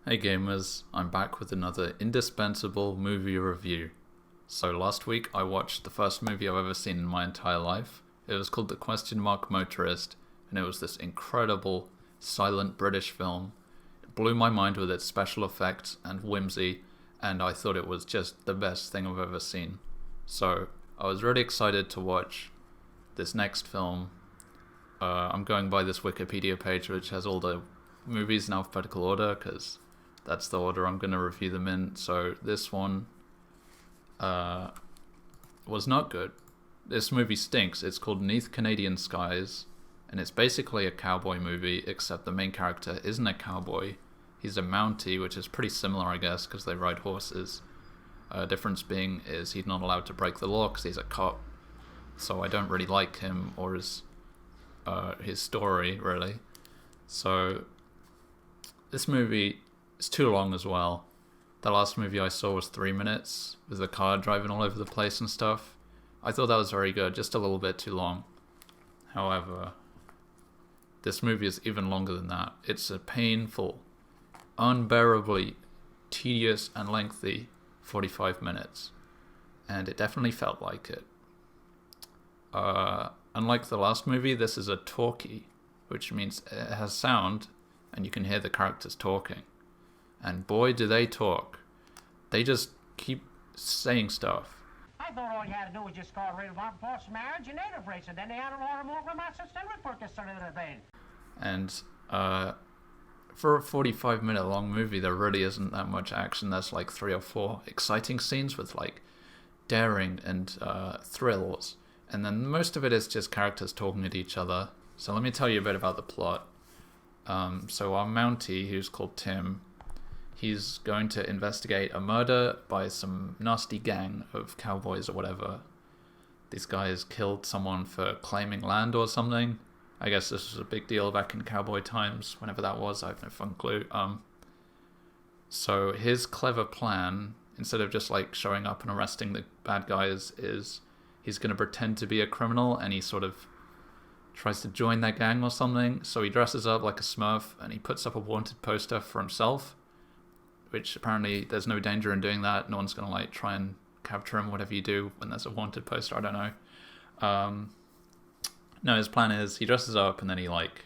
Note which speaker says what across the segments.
Speaker 1: Hey gamers, I'm back with another indispensable movie review. So last week I watched the first movie I've ever seen in my entire life. It was called The Question Mark Motorist, and it was this incredible silent British film. It blew my mind with its special effects and whimsy, and I thought it was just the best thing I've ever seen. So I was really excited to watch this next film. I'm going by this Wikipedia page which has all the movies in alphabetical order because that's the order I'm going to review them in. So this one was not good. This movie stinks. It's called Neath, Canadian Skies, and it's basically a cowboy movie, except the main character isn't a cowboy. He's a Mountie, which is pretty similar, I guess, because they ride horses. Difference being is he's not allowed to break the law because he's a cop. So I don't really like him or his story, really. So this movie is too long as well. The last movie I saw was 3 minutes, with the car driving all over the place and stuff. I thought that was very good, just a little bit too long. However, this movie is even longer than that. It's a painful, unbearably tedious and lengthy 45 minutes. And it definitely felt like it. Unlike the last movie, this is a talkie, which means it has sound and you can hear the characters talking. And boy, do they talk. They just keep saying stuff.
Speaker 2: I thought all you had to do was just call real forced marriage and native race, and then they had a lot of more romantic report this sort of thing.
Speaker 1: And for a 45-minute long movie, there really isn't that much action. There's like 3 or 4 exciting scenes with like daring and thrills. And then most of it is just characters talking at each other. So let me tell you a bit about the plot. So our Mountie, who's called Tim, he's going to investigate a murder by some nasty gang of cowboys or whatever. These guys killed someone for claiming land or something. I guess this was a big deal back in cowboy times, whenever that was. I have no fucking clue. So his clever plan, instead of just like showing up and arresting the bad guys, is he's going to pretend to be a criminal, and he sort of tries to join that gang or something. So he dresses up like a Smurf and he puts up a wanted poster for himself, which apparently there's no danger in doing that. No one's going to like try and capture him, whatever you do when there's a wanted poster. I don't know. No, his plan is he dresses up and then he like,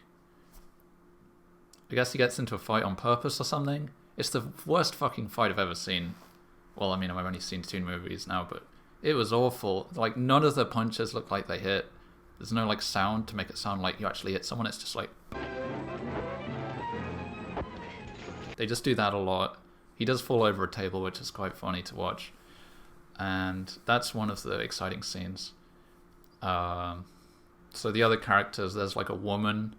Speaker 1: I guess he gets into a fight on purpose or something. It's the worst fucking fight I've ever seen. Well, I mean, I've only seen 2 movies now, but it was awful. Like, none of the punches look like they hit. There's no like sound to make it sound like you actually hit someone. It's just like, they just do that a lot. He does fall over a table, which is quite funny to watch. And that's one of the exciting scenes. So the other characters, there's like a woman.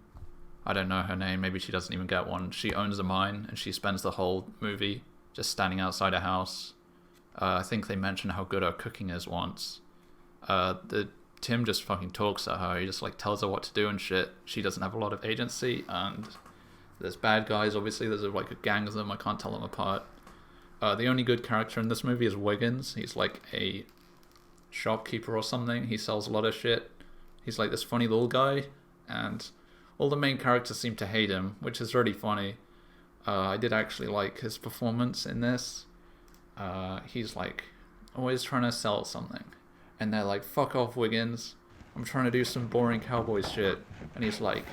Speaker 1: I don't know her name. Maybe she doesn't even get one. She owns a mine, and she spends the whole movie just standing outside a house. I think they mentioned how good her cooking is once. Tim just fucking talks at her. He just like tells her what to do and shit. She doesn't have a lot of agency, and there's bad guys. Obviously, there's like a gang of them. I can't tell them apart. The only good character in this movie is Wiggins. He's like a shopkeeper or something. He sells a lot of shit. He's like this funny little guy, and all the main characters seem to hate him, which is really funny. I did actually like his performance in this. He's like always trying to sell something, and they're like, fuck off, Wiggins, I'm trying to do some boring cowboy shit. And he's like,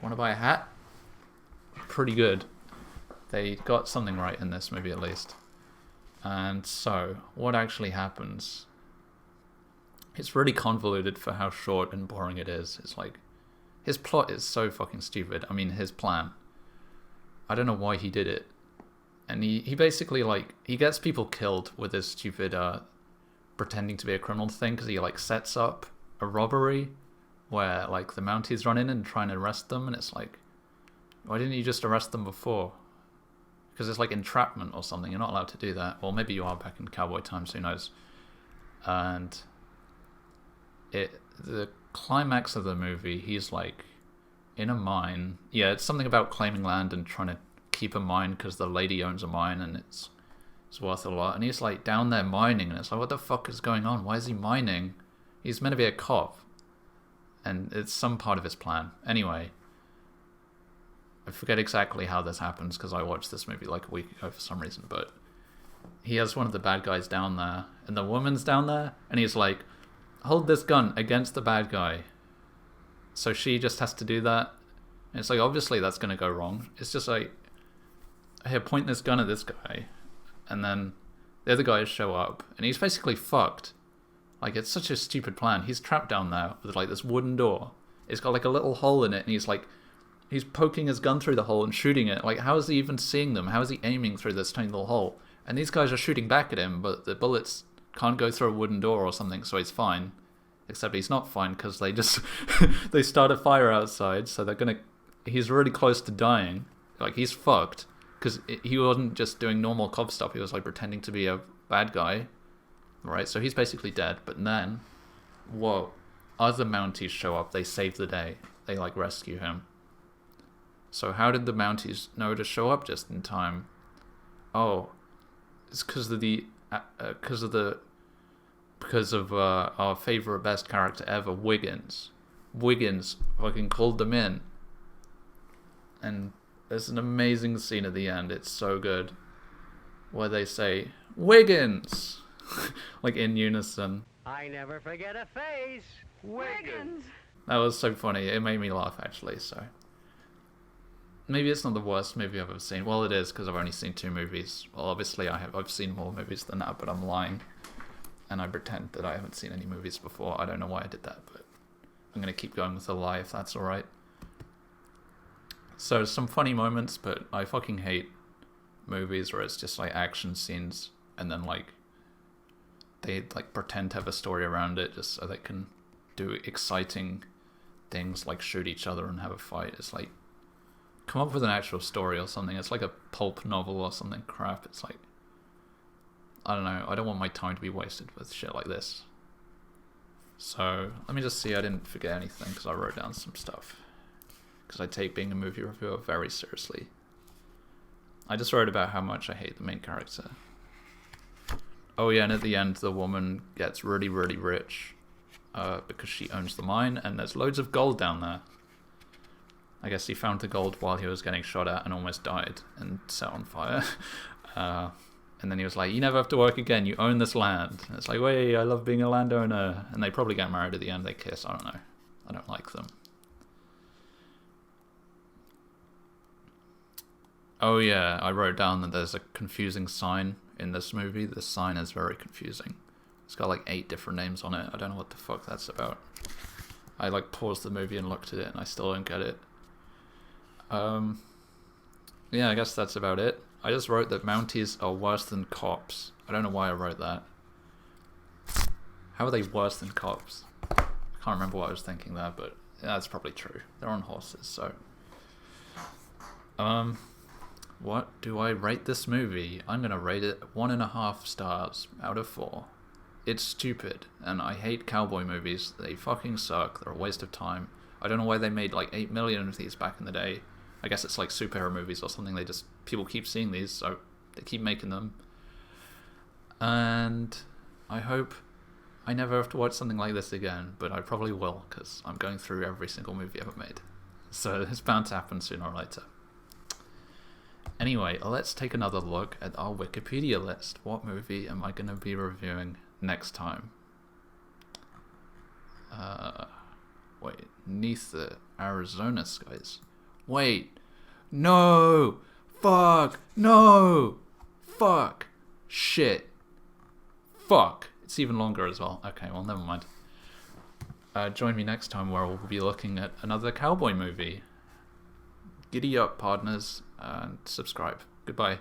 Speaker 1: want to buy a hat? Pretty good. They got something right in this movie, at least. And so what actually happens, it's really convoluted for how short and boring it is. It's like, his plot is so fucking stupid. I mean, his plan, I don't know why he did it. And he basically, like, he gets people killed with his stupid pretending to be a criminal thing, because he, like, sets up a robbery where, like, the Mounties run in and try and arrest them, and it's like, why didn't you just arrest them before? Because it's, like, entrapment or something. You're not allowed to do that. Well, maybe you are back in cowboy times, who knows. And the climax of the movie, he's, like, in a mine. Yeah, it's something about claiming land and trying to keep a mine because the lady owns a mine and it's worth a lot, and he's like down there mining, and it's like, what the fuck is going on? Why is he mining? He's meant to be a cop, and it's some part of his plan. Anyway, I forget exactly how this happens because I watched this movie like a week ago for some reason, but he has one of the bad guys down there, and the woman's down there, and he's like, hold this gun against the bad guy. So she just has to do that. And it's like, obviously that's going to go wrong. It's just like, here, point this gun at this guy. And then the other guys show up, and he's basically fucked. Like, it's such a stupid plan. He's trapped down there with like this wooden door. It's got like a little hole in it, and he's poking his gun through the hole and shooting it. Like, how is he even seeing them? How is he aiming through this tiny little hole? And these guys are shooting back at him, but the bullets can't go through a wooden door or something, so he's fine. Except he's not fine, because they just they start a fire outside, so he's really close to dying. Like, he's fucked, because he wasn't just doing normal cop stuff, he was like pretending to be a bad guy, right? So he's basically dead. But then, whoa, other Mounties show up, they save the day, they like rescue him. So how did the Mounties know to show up just in time? Oh, it's because of our favorite best character ever, Wiggins. Wiggins fucking called them in. And there's an amazing scene at the end, it's so good, where they say, Wiggins! Like in unison.
Speaker 2: I never forget a face. Wiggins.
Speaker 1: That was so funny, it made me laugh actually, so. Maybe it's not the worst movie I've ever seen. Well, it is, because I've only seen 2 movies. Well, obviously I've seen more movies than that, but I'm lying. And I pretend that I haven't seen any movies before. I don't know why I did that, but I'm going to keep going with the lie if that's alright. So, some funny moments, but I fucking hate movies where it's just like action scenes, and then like they like pretend to have a story around it just so they can do exciting things like shoot each other and have a fight. It's like, come up with an actual story or something. It's like a pulp novel or something crap. It's like, I don't know, I don't want my time to be wasted with shit like this. So, let me just see I didn't forget anything, because I wrote down some stuff. Because I take being a movie reviewer very seriously. I just wrote about how much I hate the main character. Oh yeah, and at the end the woman gets really, really rich. Because she owns the mine, and there's loads of gold down there. I guess he found the gold while he was getting shot at and almost died and set on fire. And then he was like, you never have to work again, you own this land. And it's like, wait, I love being a landowner. And they probably get married at the end, they kiss, I don't know. I don't like them. Oh yeah, I wrote down that there's a confusing sign in this movie. This sign is very confusing. It's got like 8 different names on it. I don't know what the fuck that's about. I like paused the movie and looked at it and I still don't get it. Yeah, I guess that's about it. I just wrote that Mounties are worse than cops. I don't know why I wrote that. How are they worse than cops? I can't remember what I was thinking there, but yeah, that's probably true. They're on horses, so. What do I rate this movie? I'm gonna rate it 1.5 stars out of 4. It's stupid, and I hate cowboy movies. They fucking suck. They're a waste of time. I don't know why they made like 8 million of these back in the day. I guess it's like superhero movies or something. People keep seeing these, so they keep making them. And I hope I never have to watch something like this again, but I probably will, because I'm going through every single movie ever made. So it's bound to happen sooner or later. Anyway, let's take another look at our Wikipedia list. What movie am I going to be reviewing next time? Wait, Neath, Arizona skies. Wait, no, fuck, no, fuck, shit, fuck. It's even longer as well. Okay, well, never mind. Join me next time where we'll be looking at another cowboy movie. Giddy up, partners, and subscribe. Goodbye.